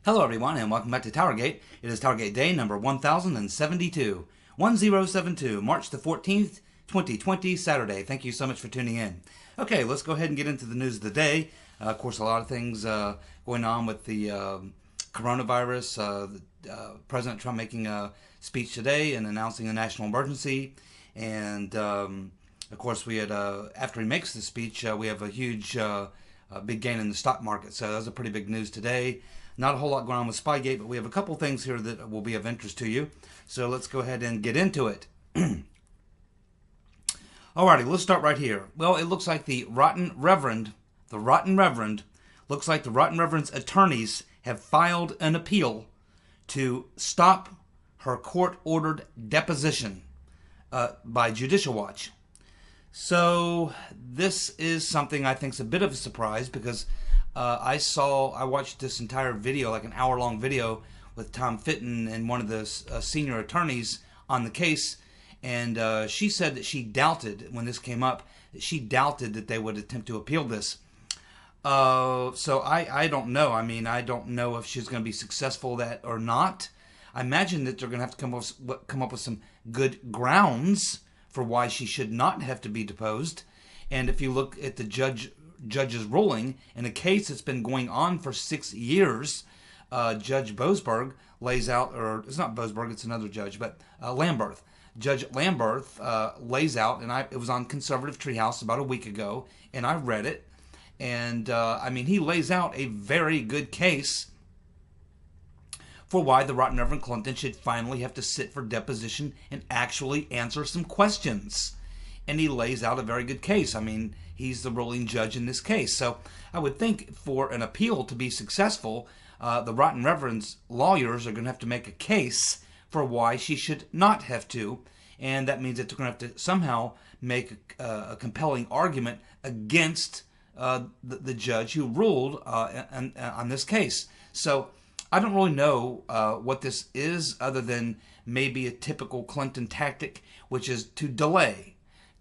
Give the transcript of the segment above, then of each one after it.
Hello everyone and welcome back to TowerGate. It is TowerGate day number 1072. 1072, March the 14th, 2020, Saturday. Thank you so much for tuning in. Okay, let's go ahead and get into the news of the day. Of course, a lot of things going on with the coronavirus. President Trump making a speech today and announcing a national emergency. And, of course, we had after he makes the speech, we have a huge big gain in the stock market. So that was a pretty big news today. Not a whole lot going on with Spygate, but we have a couple things here that will be of interest to you. So let's go ahead and get into it. Alrighty, let's start right here. Well, it looks like the Rotten Reverend's attorneys have filed an appeal to stop her court-ordered deposition by Judicial Watch. So this is something I think is a bit of a surprise because I watched this entire video, like an hour-long video with Tom Fitton and one of the senior attorneys on the case, and she said that she doubted, when this came up, that she doubted that they would attempt to appeal this. So I don't know. I mean, I don't know if she's going to be successful at that or not. I imagine that they're going to have to come up with some good grounds for why she should not have to be deposed. And if you look at the judge's ruling in a case that's been going on for 6 years, Judge Boasberg lays out, or it's not Boasberg, it's another judge, but Lamberth. Judge Lamberth lays out, and it was on Conservative Treehouse about a week ago, and I read it, and I mean, he lays out a very good case for why the Rotten Reverend Clinton should finally have to sit for deposition and actually answer some questions. And he lays out a very good case. I mean, he's the ruling judge in this case. So I would think for an appeal to be successful, the Rotten Reverend's lawyers are going to have to make a case for why she should not have to. And that means that they're going to have to somehow make a compelling argument against the judge who ruled on this case. So I don't really know what this is, other than maybe a typical Clinton tactic, which is to delay.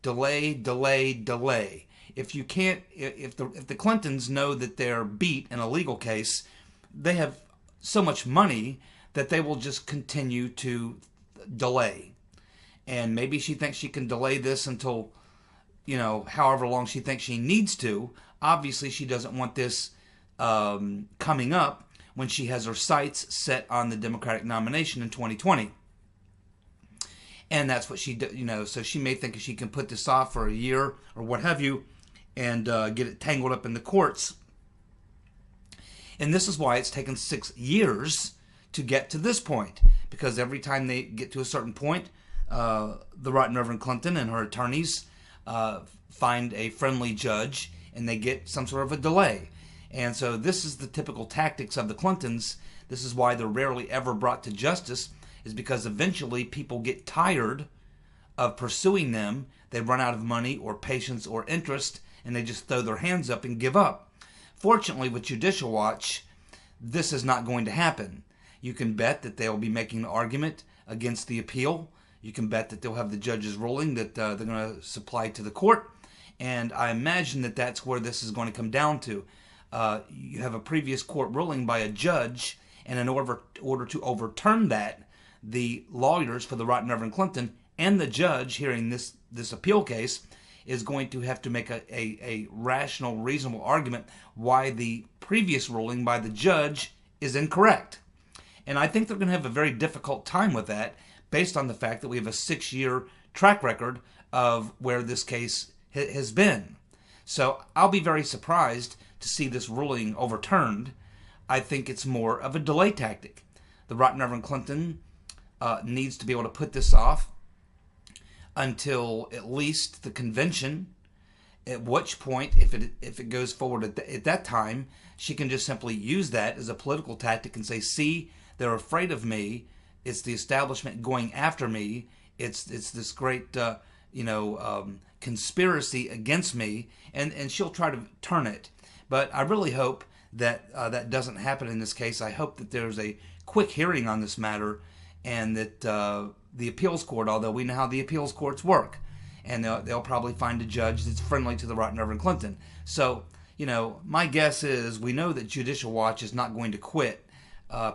If the Clintons know that they're beat in a legal case, they have so much money that they will just continue to delay. And maybe she thinks she can delay this until, however long she thinks she needs to. Obviously, she doesn't want this coming up when she has her sights set on the Democratic nomination in 2020. And that's what she, so she may think she can put this off for a year or what have you and get it tangled up in the courts. And this is why it's taken 6 years to get to this point. Because every time they get to a certain point, the Rotten Reverend Clinton and her attorneys find a friendly judge and they get some sort of a delay. And so this is the typical tactics of the Clintons. This is why they're rarely ever brought to justice, is because eventually people get tired of pursuing them. They run out of money or patience or interest, and they just throw their hands up and give up. Fortunately, with Judicial Watch, this is not going to happen. You can bet that they'll be making an argument against the appeal. You can bet that they'll have the judge's ruling that they're going to supply to the court. And I imagine that that's where this is going to come down to. You have a previous court ruling by a judge, and in order to overturn that, the lawyers for the Rotten Reverend Clinton and the judge hearing this appeal case is going to have to make a rational, reasonable argument why the previous ruling by the judge is incorrect. And I think they're going to have a very difficult time with that, based on the fact that we have a 6-year track record of where this case has been. So I'll be very surprised to see this ruling overturned. I think it's more of a delay tactic. The Rotten Reverend Clinton needs to be able to put this off until at least the convention, at which point, if it goes forward at that time, she can just simply use that as a political tactic and say, see, they're afraid of me. It's the establishment going after me. It's this great conspiracy against me, and she'll try to turn it. But I really hope that that doesn't happen in this case. I hope that there's a quick hearing on this matter, and that the appeals court, although we know how the appeals courts work, and they'll probably find a judge that's friendly to the Rotten Reverend Clinton. So, my guess is we know that Judicial Watch is not going to quit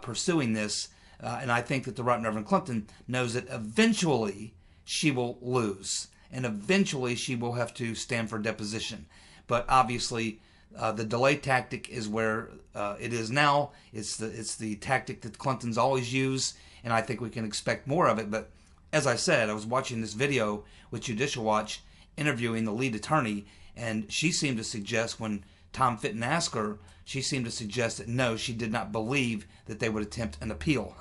pursuing this. And I think that the Right Reverend Clinton knows that eventually she will lose. And eventually she will have to stand for deposition. But obviously, the delay tactic is where it is now. It's the tactic that the Clintons always use. And I think we can expect more of it. But as I said, I was watching this video with Judicial Watch interviewing the lead attorney. And she seemed to suggest, when Tom Fitton asked her, she seemed to suggest that no, she did not believe that they would attempt an appeal.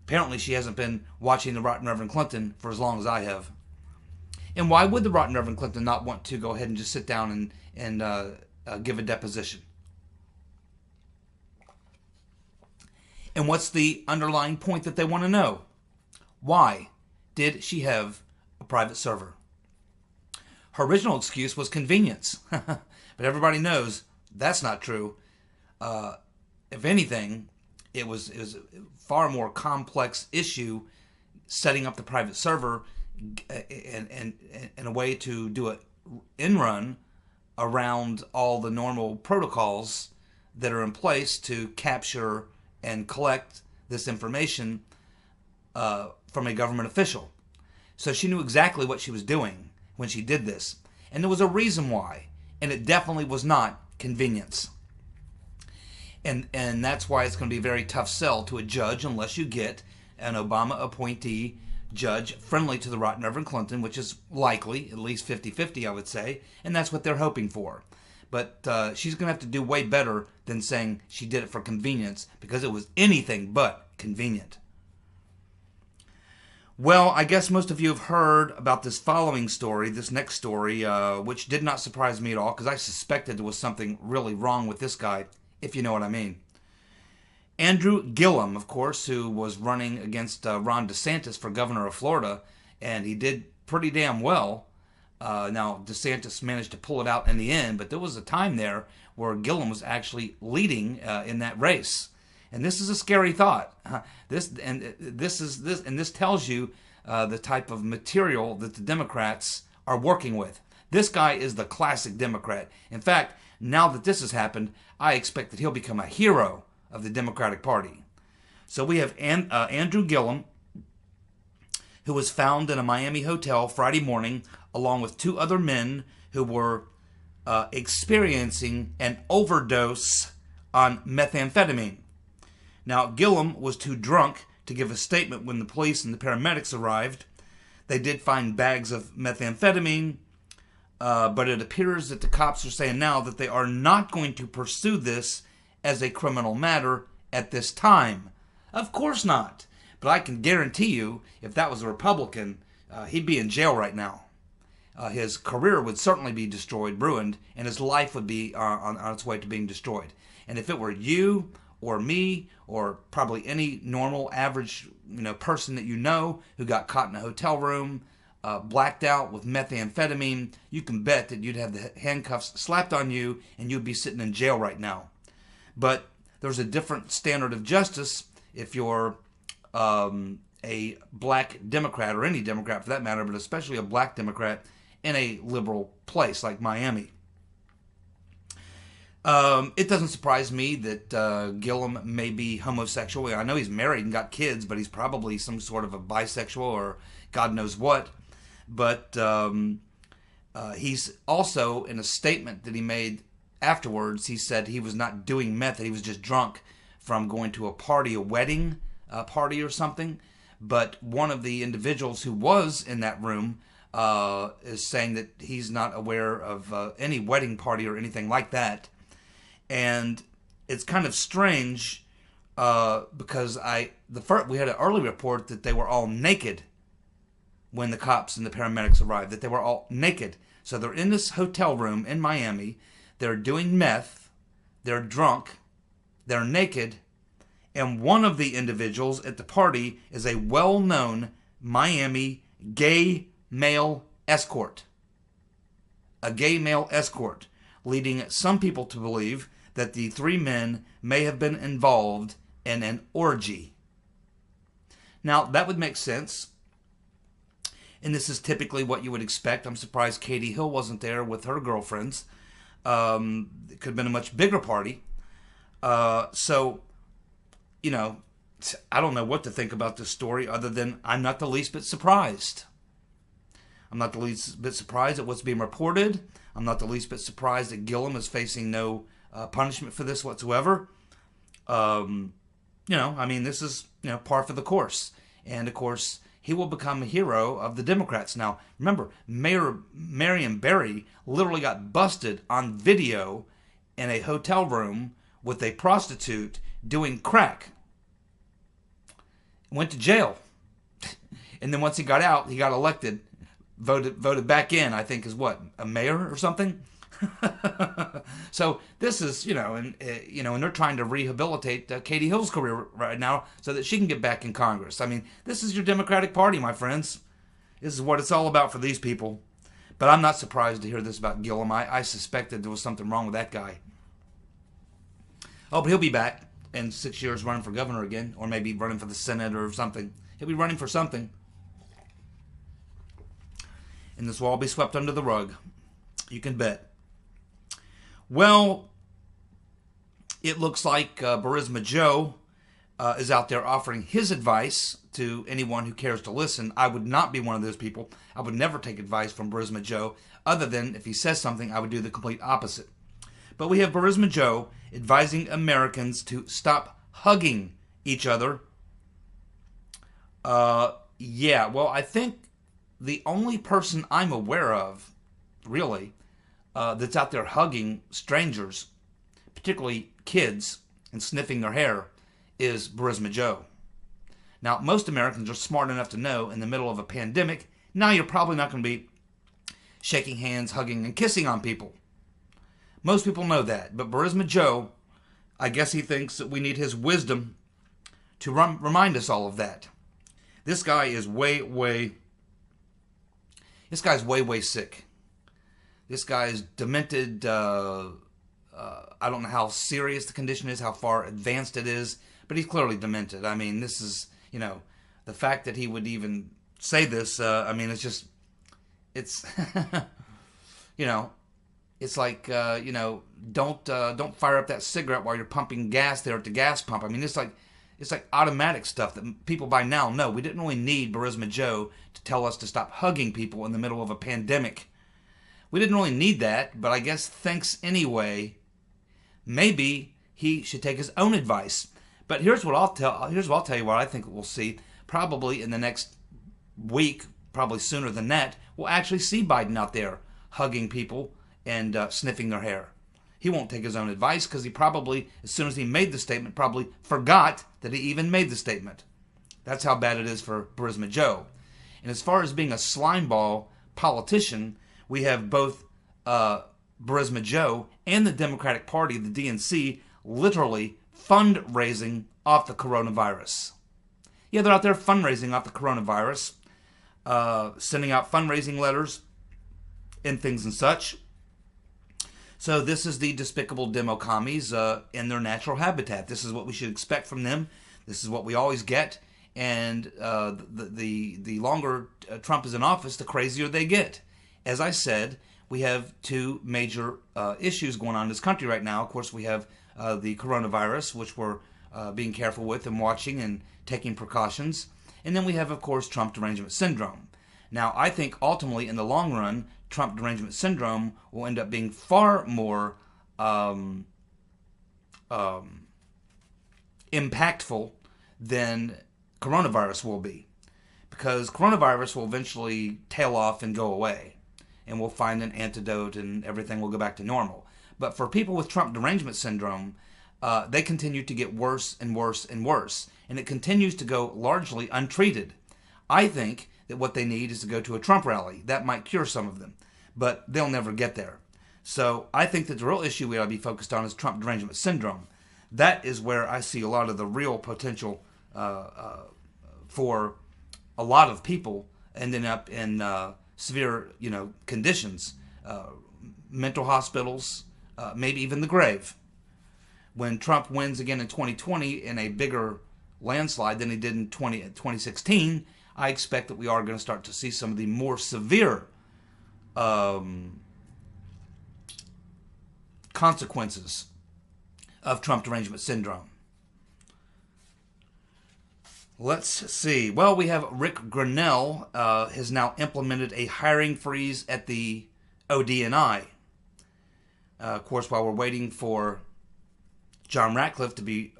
Apparently she hasn't been watching the Right Reverend Clinton for as long as I have. And why would the Right Reverend Clinton not want to go ahead and just sit down and give a deposition? And what's the underlying point that they want to know? Why did she have a private server? Her original excuse was convenience. But everybody knows that's not true. If anything, it was a far more complex issue setting up the private server and a way to do an in-run around all the normal protocols that are in place to capture and collect this information from a government official. So she knew exactly what she was doing when she did this. And there was a reason why. And it definitely was not convenience. And that's why it's going to be a very tough sell to a judge unless you get an Obama appointee judge friendly to the Right Reverend Clinton, which is likely, at least 50-50, I would say. And that's what they're hoping for. But she's going to have to do way better than saying she did it for convenience, because it was anything but convenient. Well, I guess most of you have heard about this following story, this next story, which did not surprise me at all, because I suspected there was something really wrong with this guy, if you know what I mean. Andrew Gillum, of course, who was running against Ron DeSantis for governor of Florida, and he did pretty damn well. Now, DeSantis managed to pull it out in the end, but there was a time there where Gillum was actually leading in that race. And this is a scary thought. This tells you the type of material that the Democrats are working with. This guy is the classic Democrat. In fact, now that this has happened, I expect that he'll become a hero of the Democratic Party. So we have Andrew Gillum, who was found in a Miami hotel Friday morning, along with two other men who were experiencing an overdose on methamphetamine. Now, Gillum was too drunk to give a statement when the police and the paramedics arrived. They did find bags of methamphetamine, but it appears that the cops are saying now that they are not going to pursue this as a criminal matter at this time. Of course not. But I can guarantee you, if that was a Republican, he'd be in jail right now. His career would certainly be destroyed, ruined, and his life would be on its way to being destroyed. And if it were you or me, or probably any normal, average, person that you know who got caught in a hotel room, blacked out with methamphetamine, you can bet that you'd have the handcuffs slapped on you and you'd be sitting in jail right now. But there's a different standard of justice if you're a black Democrat, or any Democrat for that matter, but especially a black Democrat in a liberal place like Miami. It doesn't surprise me that Gillum may be homosexual. I know he's married and got kids, but he's probably some sort of a bisexual or God knows what. But he's also, in a statement that he made afterwards, he said he was not doing meth, he was just drunk from going to a party, a wedding party or something. But one of the individuals who was in that room is saying that he's not aware of any wedding party or anything like that. And it's kind of strange because we had an early report that they were all naked when the cops and the paramedics arrived, that they were all naked. So they're in this hotel room in Miami, they're doing meth, they're drunk, they're naked, and one of the individuals at the party is a well-known Miami gay male escort. A gay male escort, leading some people to believe that the three men may have been involved in an orgy. Now, that would make sense, and this is typically what you would expect. I'm surprised Katie Hill wasn't there with her girlfriends. It could have been a much bigger party. So you know, I don't know what to think about this story other than I'm not the least bit surprised. I'm not the least bit surprised at what's being reported. I'm not the least bit surprised that Gillum is facing no punishment for this whatsoever. I mean, this is, par for the course. And, of course, he will become a hero of the Democrats. Now, remember, Mayor Marion Barry literally got busted on video in a hotel room with a prostitute doing crack. Went to jail. And then once he got out, he got elected, voted back in, I think is what, a mayor or something? So this is, and they're trying to rehabilitate Katie Hill's career right now so that she can get back in Congress. I mean, this is your Democratic Party, my friends. This is what it's all about for these people. But I'm not surprised to hear this about Gillum. I suspected there was something wrong with that guy. Oh, but he'll be back in 6 years running for governor again, or maybe running for the Senate or something. He'll be running for something. And this will all be swept under the rug. You can bet. Well, it looks like Burisma Joe is out there offering his advice to anyone who cares to listen. I would not be one of those people. I would never take advice from Burisma Joe, other than if he says something, I would do the complete opposite. But we have Burisma Joe advising Americans to stop hugging each other. I think the only person I'm aware of, really, that's out there hugging strangers, particularly kids, and sniffing their hair, is Burisma Joe. Now, most Americans are smart enough to know in the middle of a pandemic, now you're probably not going to be shaking hands, hugging, and kissing on people. Most people know that. But Burisma Joe, I guess he thinks that we need his wisdom to remind us all of that. This guy is way sick. This guy is demented. I don't know how serious the condition is, how far advanced it is, but he's clearly demented. I mean, this is, the fact that he would even say this, it's it's like, don't fire up that cigarette while you're pumping gas there at the gas pump. I mean, it's like automatic stuff that people by now know. We didn't really need Burisma Joe to tell us to stop hugging people in the middle of a pandemic. We didn't really need that, but I guess thanks anyway. Maybe he should take his own advice. But here's what I'll tell you what I think we'll see. Probably in the next week, probably sooner than that, we'll actually see Biden out there hugging people and sniffing their hair. He won't take his own advice because he probably, as soon as he made the statement, probably forgot that he even made the statement. That's how bad it is for Burisma Joe. And as far as being a slimeball politician, we have both Burisma Joe and the Democratic Party, the DNC, literally fundraising off the coronavirus. Yeah, they're out there fundraising off the coronavirus, sending out fundraising letters and things and such. So this is the despicable demo commies in their natural habitat. This is what we should expect from them. This is what we always get. And the longer Trump is in office, the crazier they get. As I said, we have two major issues going on in this country right now. Of course, we have the coronavirus, which we're being careful with and watching and taking precautions. And then we have, of course, Trump derangement syndrome. Now, I think ultimately, in the long run, Trump derangement syndrome will end up being far more impactful than coronavirus will be. Because coronavirus will eventually tail off and go away. And we'll find an antidote and everything will go back to normal. But for people with Trump derangement syndrome, they continue to get worse and worse and worse. And it continues to go largely untreated. I think that what they need is to go to a Trump rally. That might cure some of them. But they'll never get there. So I think that the real issue we ought to be focused on is Trump derangement syndrome. That is where I see a lot of the real potential for a lot of people ending up in severe, conditions, mental hospitals, maybe even the grave. When Trump wins again in 2020 in a bigger landslide than he did in 2016, I expect that we are going to start to see some of the more severe consequences of Trump derangement syndrome. Let's see. Well, we have Rick Grinnell has now implemented a hiring freeze at the ODNI. Of course, while we're waiting for John Ratcliffe to be,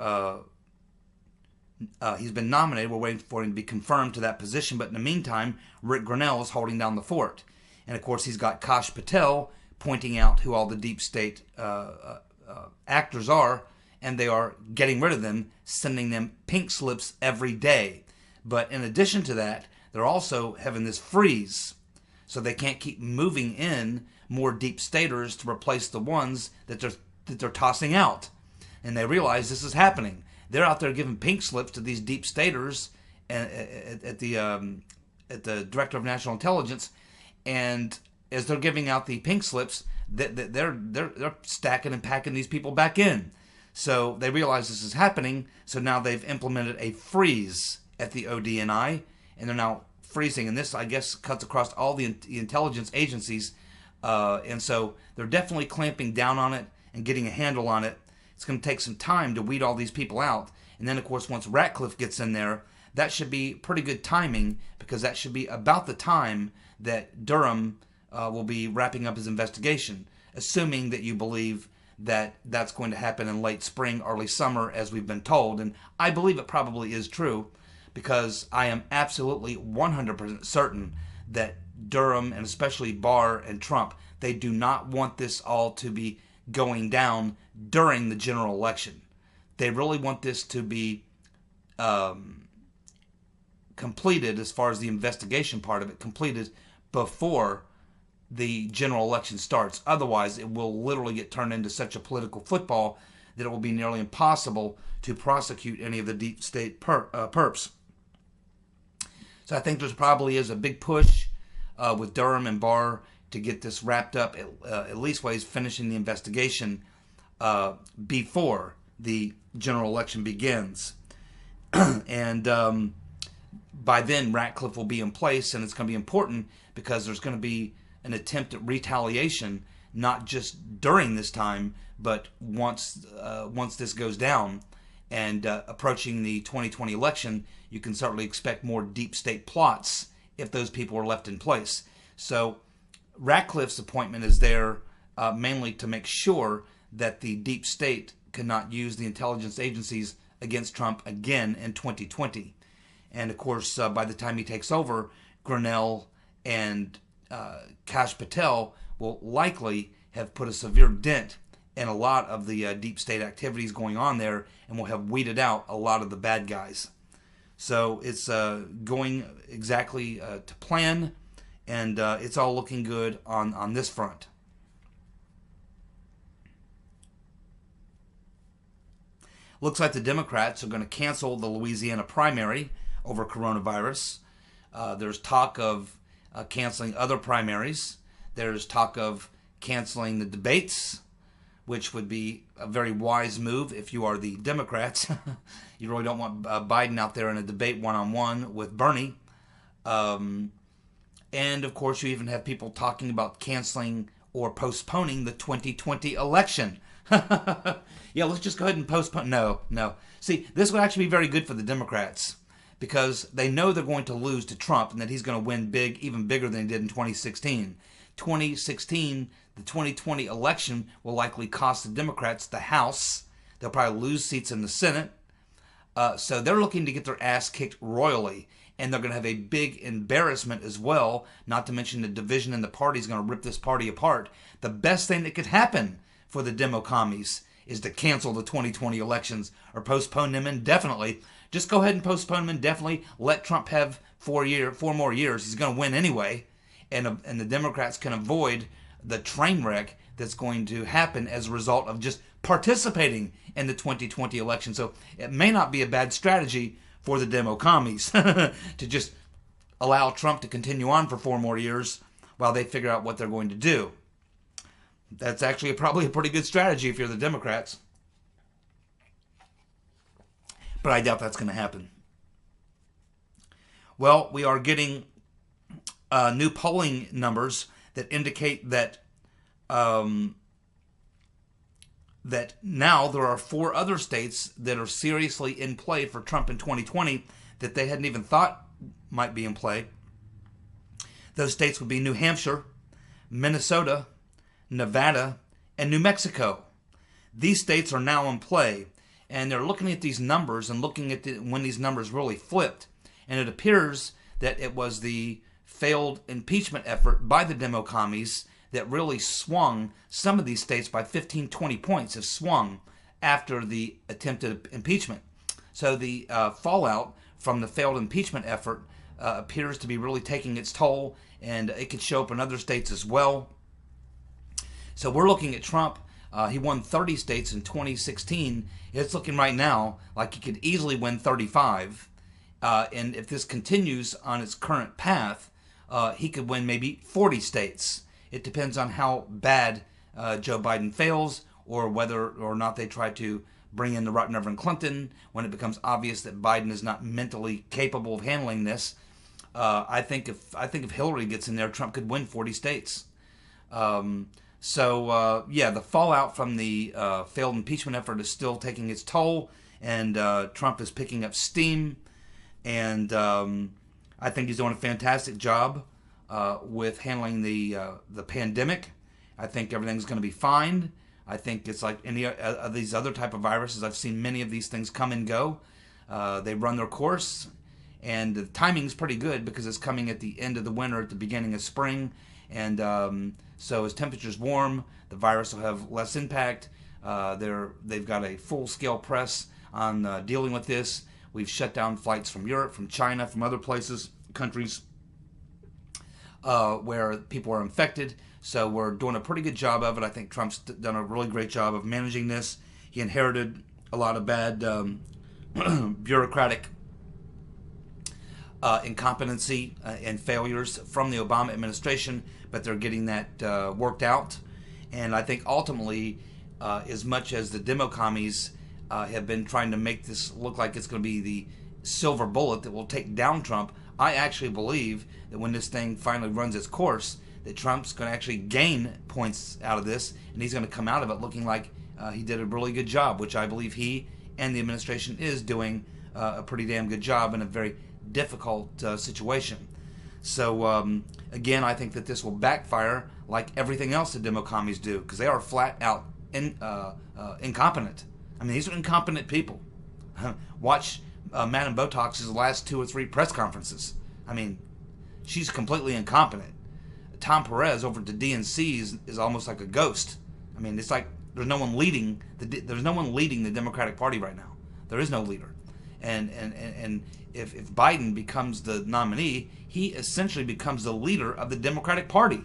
he's been nominated. We're waiting for him to be confirmed to that position. But in the meantime, Rick Grinnell is holding down the fort. And of course, he's got Kash Patel pointing out who all the deep state actors are, and they are getting rid of them, sending them pink slips every day. But in addition to that, they're also having this freeze, so they can't keep moving in more deep staters to replace the ones that they're tossing out. And they realize this is happening. They're out there giving pink slips to these deep staters at the Director of National Intelligence, and as they're giving out the pink slips, they're stacking and packing these people back in. So they realize this is happening, so now they've implemented a freeze at the ODNI, and they're now freezing. And this, I guess, cuts across all the intelligence agencies, and so they're definitely clamping down on it and getting a handle on it. It's going to take some time to weed all these people out. And then, of course, once Ratcliffe gets in there, that should be pretty good timing, because that should be about the time that Durham will be wrapping up his investigation, assuming that you believe that that's going to happen in late spring, early summer, as we've been told. And I believe it probably is true, because I am absolutely 100% certain that Durham, and especially Barr and Trump, they do not want this all to be going down during the general election. They really want this to be completed, as far as the investigation part of it, completed before the general election starts. Otherwise, it will literally get turned into such a political football that it will be nearly impossible to prosecute any of the deep state perps. So I think there's probably is a big push with Durham and Barr to get this wrapped up, at least ways finishing the investigation before the general election begins. And by then, Ratcliffe will be in place, and it's going to be important because there's going to be an attempt at retaliation, not just during this time, but once this goes down and approaching the 2020 election, you can certainly expect more deep state plots if those people are left in place. So Ratcliffe's appointment is there mainly to make sure that the deep state cannot use the intelligence agencies against Trump again in 2020. And of course, by the time he takes over, Grinnell and Kash Patel will likely have put a severe dent in a lot of the deep state activities going on there, and will have weeded out a lot of the bad guys. So it's going exactly to plan, and it's all looking good on this front. Looks like the Democrats are going to cancel the Louisiana primary over coronavirus. There's talk of canceling other primaries. There's talk of canceling the debates, which would be a very wise move if you are the Democrats. You really don't want Biden out there in a debate one-on-one with Bernie. And, of course, you even have people talking about canceling or postponing the 2020 election. Yeah, let's just go ahead and postpone. No. See, this would actually be very good for the Democrats, because they know they're going to lose to Trump and that he's going to win big, even bigger than he did in 2016. 2016, the 2020 election will likely cost the Democrats the House. They'll probably lose seats in the Senate. So they're looking to get their ass kicked royally, and they're going to have a big embarrassment as well, not to mention the division in the party is going to rip this party apart. The best thing that could happen for the Demo-commies is to cancel the 2020 elections or postpone them indefinitely. Just go ahead and postpone them indefinitely. Let Trump have 4 more years. He's going to win anyway. And the Democrats can avoid the train wreck that's going to happen as a result of just participating in the 2020 election. So it may not be a bad strategy for the Demo-commies to just allow Trump to continue on for 4 more years while they figure out what they're going to do. That's actually probably a pretty good strategy if you're the Democrats. But I doubt that's going to happen. Well, we are getting new polling numbers that indicate that that now there are 4 other states that are seriously in play for Trump in 2020. that they hadn't even thought might be in play. Those states would be New Hampshire, Minnesota, Nevada, and New Mexico. These states are now in play, and they're looking at these numbers and looking at when these numbers really flipped. And it appears that it was the failed impeachment effort by the Demo commies that really swung some of these states by 15, 20 points, have swung after the attempted impeachment. So the fallout from the failed impeachment effort appears to be really taking its toll, and it could show up in other states as well. So we're looking at Trump. He won 30 states in 2016. It's looking right now like he could easily win 35. And if this continues on its current path, he could win maybe 40 states. It depends on how bad Joe Biden fails, or whether or not they try to bring in the Reverend Clinton when it becomes obvious that Biden is not mentally capable of handling this. I think if Hillary gets in there, Trump could win 40 states. The fallout from the failed impeachment effort is still taking its toll, and Trump is picking up steam. And I think he's doing a fantastic job with handling the pandemic. I think everything's going to be fine. I think it's like any of these other type of viruses. I've seen many of these things come and go. They run their course, and the timing's pretty good because it's coming at the end of the winter, at the beginning of spring. And so as temperatures warm, the virus will have less impact. They've got a full-scale press on dealing with this. We've shut down flights from Europe, from China, from other places, countries where people are infected. So we're doing a pretty good job of it. I think Trump's done a really great job of managing this. He inherited a lot of bad bureaucratic incompetency and failures from the Obama administration, but they're getting that worked out. And I think ultimately, as much as the Demo commies have been trying to make this look like it's going to be the silver bullet that will take down Trump, I actually believe that when this thing finally runs its course, that Trump's going to actually gain points out of this, and he's going to come out of it looking like he did a really good job, which I believe he and the administration is doing a pretty damn good job in a very difficult situation. So again, I think that this will backfire like everything else the Demo commies do, because they are flat out incompetent. I mean, these are incompetent people. Watch Madame Botox's last 2 or 3 press conferences. I mean, she's completely incompetent. Tom Perez over at the DNC is almost like a ghost. I mean, it's like there's no one leading the Democratic Party right now. There is no leader. And if Biden becomes the nominee, he essentially becomes the leader of the Democratic Party.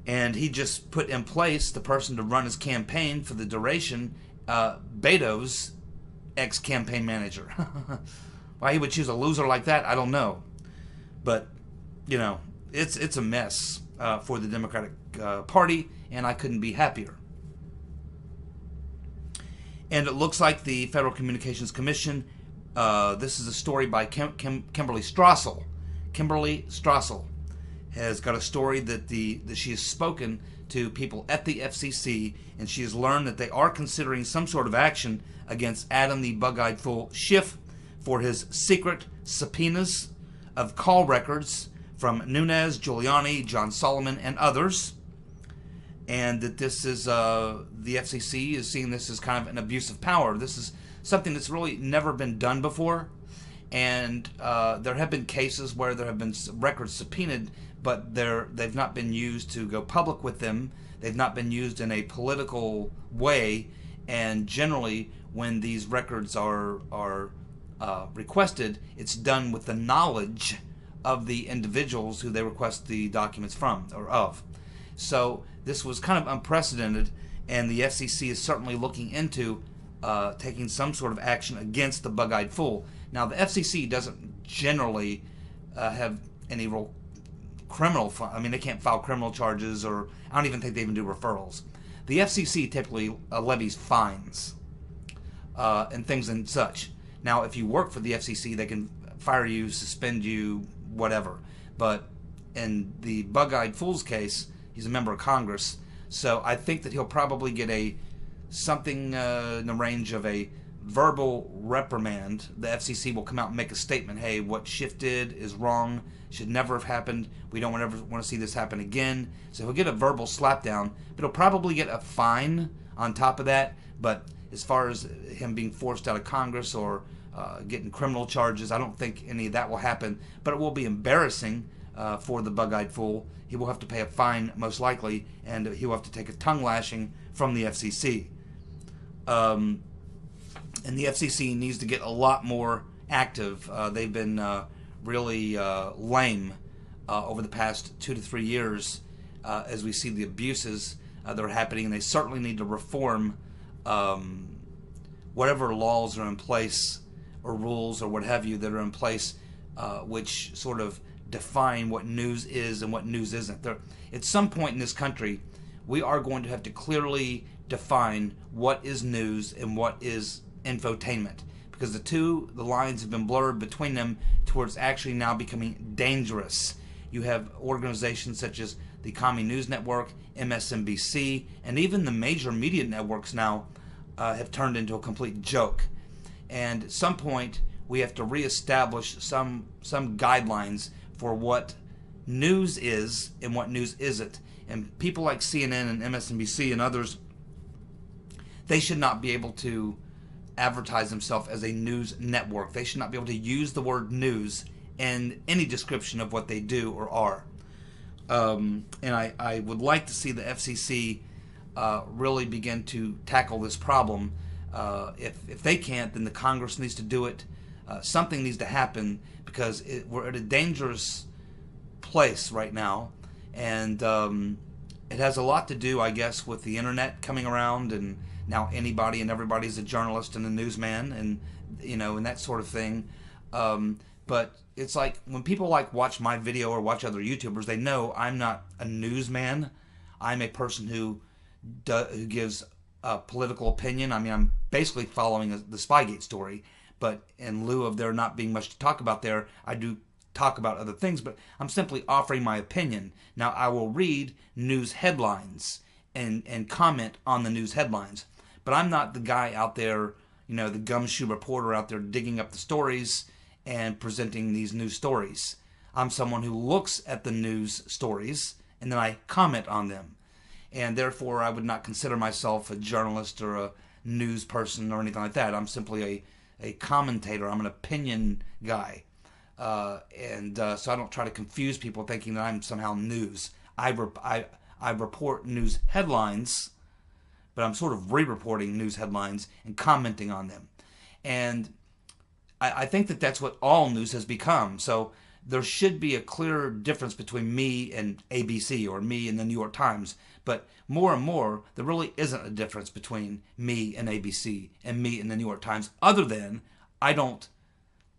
And he just put in place the person to run his campaign for the duration, Beto's ex-campaign manager. Why he would choose a loser like that, I don't know. But, you know, it's a mess for the Democratic Party, and I couldn't be happier. And it looks like the Federal Communications Commission, this is a story by Kimberly Strassel. Kimberly Strassel has got a story that she has spoken to people at the FCC, and she has learned that they are considering some sort of action against Adam the Bug-Eyed Fool Schiff for his secret subpoenas of call records from Nunes, Giuliani, John Solomon, and others. And that this is, the FCC is seeing this as kind of an abuse of power. This is something that's really never been done before. And there have been cases where there have been records subpoenaed, but they've not been used to go public with them. They've not been used in a political way. And generally, when these records are requested, it's done with the knowledge of the individuals who they request the documents from or of. So this was kind of unprecedented, and the FCC is certainly looking into taking some sort of action against the Bug-Eyed Fool. Now, the FCC doesn't generally have any real criminal. I mean, they can't file criminal charges, or I don't even think they even do referrals. The FCC typically levies fines and things and such. Now, if you work for the FCC, they can fire you, suspend you, whatever. But in the Bug-Eyed Fool's case, he's a member of Congress, so I think that he'll probably get something in the range of a verbal reprimand, the FCC will come out and make a statement. Hey, what Schiff did is wrong. Should never have happened. We don't ever want to see this happen again. So he'll get a verbal slapdown, but he'll probably get a fine on top of that. But as far as him being forced out of Congress or getting criminal charges, I don't think any of that will happen. But it will be embarrassing for the bug-eyed fool. He will have to pay a fine, most likely, and he will have to take a tongue lashing from the FCC. And the FCC needs to get a lot more active. They've been really lame over the past 2 to 3 years as we see the abuses that are happening. And they certainly need to reform whatever laws are in place or rules or what have you that are in place which sort of define what news is and what news isn't. At some point in this country, we are going to have to clearly define what is news and what is infotainment, because the lines have been blurred between them towards actually now becoming dangerous. You have organizations such as the Commie News Network, MSNBC, and even the major media networks now have turned into a complete joke. And at some point, we have to reestablish some guidelines for what news is and what news isn't. And people like CNN and MSNBC and others, they should not be able to advertise themselves as a news network. They should not be able to use the word news in any description of what they do or are. And I would like to see the FCC really begin to tackle this problem. If they can't, then the Congress needs to do it. Something needs to happen, because we're at a dangerous place right now, and it has a lot to do, I guess, with the internet coming around, and now anybody and everybody's a journalist and a newsman, and and that sort of thing. But it's like when people watch my video or watch other YouTubers, they know I'm not a newsman. I'm a person who gives a political opinion. I mean, I'm basically following the Spygate story, but in lieu of there not being much to talk about there, I do talk about other things, but I'm simply offering my opinion. Now, I will read news headlines and comment on the news headlines, but I'm not the guy out there, the gumshoe reporter out there digging up the stories and presenting these news stories. I'm someone who looks at the news stories and then I comment on them. And therefore, I would not consider myself a journalist or a news person or anything like that. I'm simply a commentator. I'm an opinion guy. So I don't try to confuse people thinking that I'm somehow news. I report news headlines, but I'm sort of re-reporting news headlines and commenting on them. And I think that that's what all news has become. So there should be a clear difference between me and ABC or me and the New York Times. But more and more, there really isn't a difference between me and ABC and me and the New York Times, other than I don't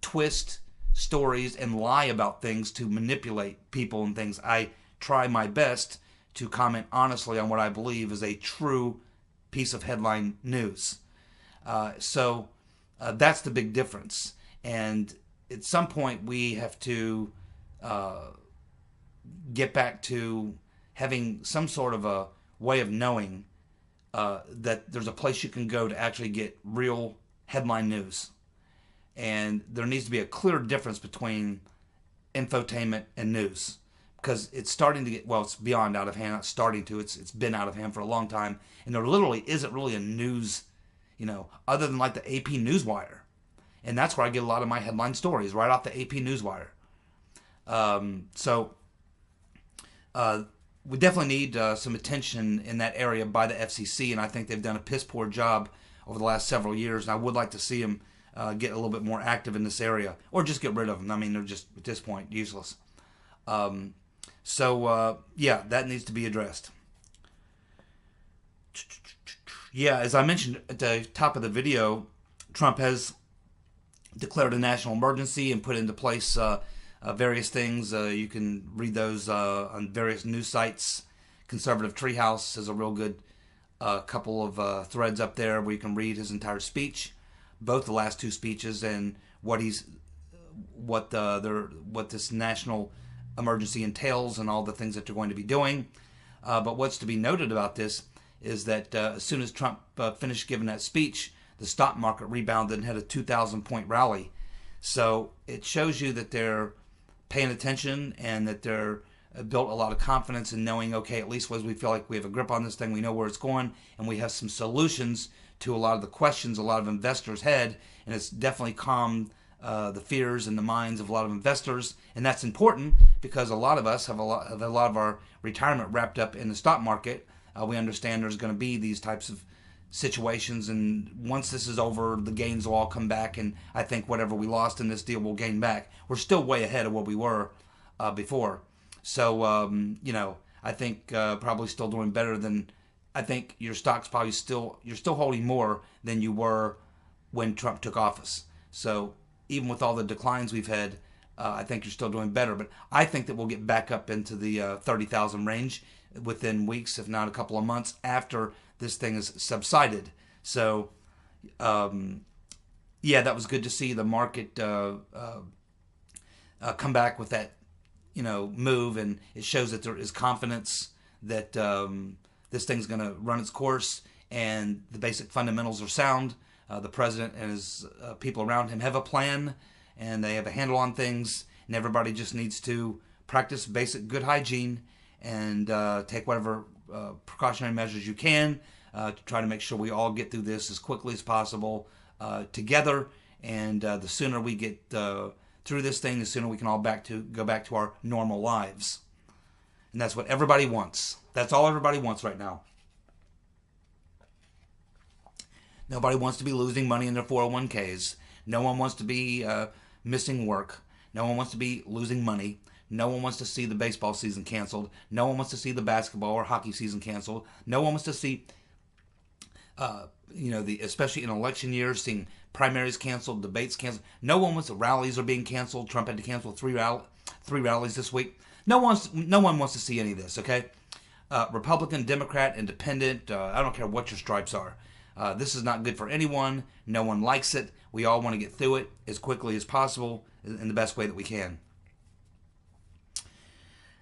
twist stories and lie about things to manipulate people and things. I try my best to comment honestly on what I believe is a true piece of headline news. So that's the big difference. And at some point, we have to get back to having some sort of a way of knowing that there's a place you can go to actually get real headline news. And there needs to be a clear difference between infotainment and news, because it's starting to get, well, it's beyond out of hand. Not starting to, it's been out of hand for a long time. And there literally isn't really a news, other than like the AP Newswire. And that's where I get a lot of my headline stories, right off the AP Newswire. We definitely need some attention in that area by the FCC, and I think they've done a piss poor job over the last several years, and I would like to see them get a little bit more active in this area, or just get rid of them. I mean, they're just, at this point, useless. Yeah, that needs to be addressed. Yeah, as I mentioned at the top of the video, Trump has declared a national emergency and put into place various things. You can read those on various news sites. Conservative Treehouse has a real good couple of threads up there where you can read his entire speech, both the last two speeches, and what this national emergency entails and all the things that they're going to be doing. But what's to be noted about this is that as soon as Trump finished giving that speech, the stock market rebounded and had a 2,000-point rally. So it shows you that they're paying attention and that they're built a lot of confidence in knowing, okay, at least as we feel like we have a grip on this thing, we know where it's going, and we have some solutions to a lot of the questions a lot of investors had, and it's definitely calmed the fears and the minds of a lot of investors, and that's important because a lot of us have a lot of our retirement wrapped up in the stock market. We understand there's going to be these types of situations, and once this is over, the gains will all come back, and I think whatever we lost in this deal will gain back. We're still way ahead of what we were before. So, I think probably still doing better than, I think your stock's probably you're still holding more than you were when Trump took office. So even with all the declines we've had, I think you're still doing better. But I think that we'll get back up into the 30,000 range within weeks, if not a couple of months after this thing has subsided. So, that was good to see the market come back with that, move, and it shows that there is confidence that this thing's going to run its course and the basic fundamentals are sound. The president and his people around him have a plan and they have a handle on things, and everybody just needs to practice basic good hygiene and take whatever precautionary measures you can to try to make sure we all get through this as quickly as possible together, and the sooner we get through this thing, the sooner we can all go back to our normal lives. And that's what everybody wants. That's all everybody wants right now. Nobody wants to be losing money in their 401ks. No one wants to be missing work. No one wants to be losing money. No one wants to see the baseball season canceled. No one wants to see the basketball or hockey season canceled. No one wants to see, especially in election years, seeing primaries canceled, debates canceled. No one wants rallies are being canceled. Trump had to cancel three rallies this week. No one wants to see any of this. Okay, Republican, Democrat, Independent. I don't care what your stripes are. This is not good for anyone. No one likes it. We all want to get through it as quickly as possible in the best way that we can.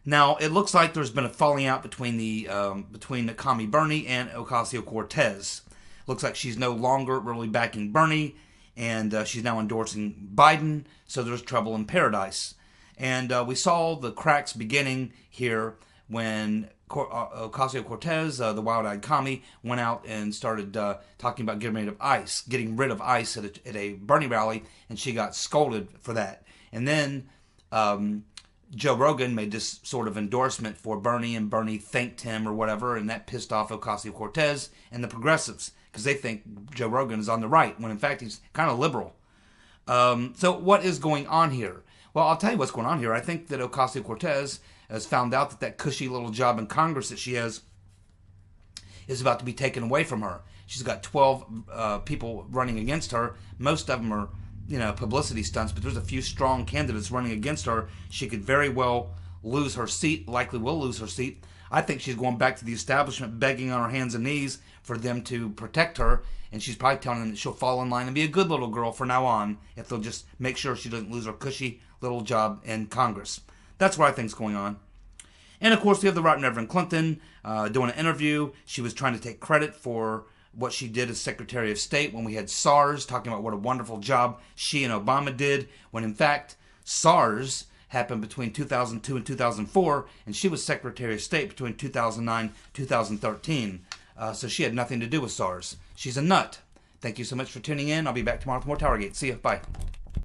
Now, it looks like there's been a falling out between Commie Bernie and Ocasio-Cortez. Looks like she's no longer really backing Bernie, and she's now endorsing Biden, so there's trouble in paradise. And we saw the cracks beginning here when Ocasio-Cortez, the wild-eyed commie, went out and started talking about getting rid of ICE at a Bernie rally, and she got scolded for that. And then Joe Rogan made this sort of endorsement for Bernie, and Bernie thanked him or whatever, and that pissed off Ocasio-Cortez and the progressives because they think Joe Rogan is on the right, when in fact he's kind of liberal. So what is going on here? Well, I'll tell you what's going on here. I think that Ocasio-Cortez has found out that coushy little job in Congress that she has is about to be taken away from her. She's got 12 people running against her. Most of them are, publicity stunts, but there's a few strong candidates running against her. She could very well lose her seat, likely will lose her seat. I think she's going back to the establishment, begging on her hands and knees for them to protect her, and she's probably telling them that she'll fall in line and be a good little girl from now on if they'll just make sure she doesn't lose her cushy little job in Congress. That's what I think's going on. And of course, we have the Right Reverend Clinton doing an interview. She was trying to take credit for what she did as Secretary of State when we had SARS, talking about what a wonderful job she and Obama did, when in fact SARS happened between 2002 and 2004, and she was Secretary of State between 2009 2013. So she had nothing to do with SARS. She's a nut. Thank you so much for tuning in. I'll be back tomorrow with more TowerGate. See you. Bye.